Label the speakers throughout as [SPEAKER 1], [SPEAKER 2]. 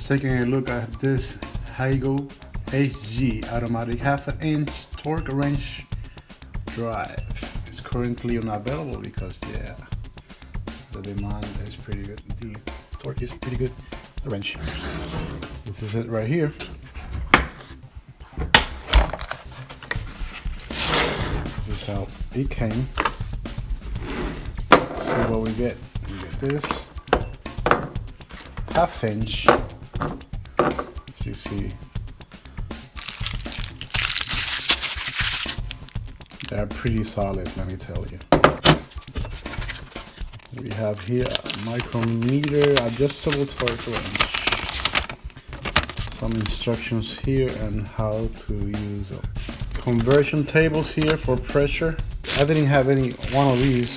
[SPEAKER 1] Just taking a look at this Huigou HG automatic 1/2 inch torque wrench drive. It's currently unavailable because the demand is pretty good. The torque is pretty good. The wrench. This is it right here. This is how it came. Let's see what we get. We get this 1/2 inch. As you see, they're pretty solid, let me tell you. We have here a micrometer adjustable torque wrench. Some instructions here and how to use them. Conversion tables here for pressure. I didn't have any one of these.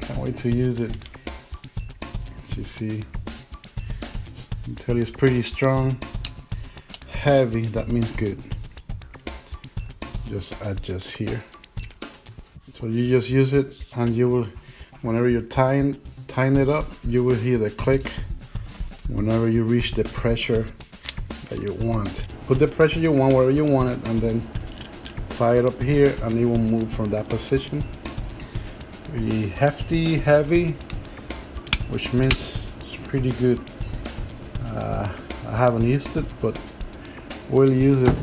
[SPEAKER 1] Can't wait to use it. As you see, I tell you it's pretty strong, heavy. That means good. Just adjust here. So you just use it, and you will, whenever you tighten it up, you will hear the click whenever you reach the pressure that you want. Put the pressure you want wherever you want it, and then tie it up here, and it will move from that position. Pretty hefty, heavy, which means it's pretty good. I haven't used it, but we'll use it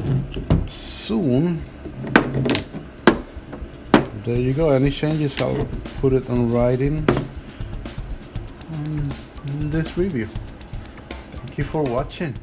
[SPEAKER 1] soon. There you go. Any changes, I'll put it on writing in this review. Thank you for watching.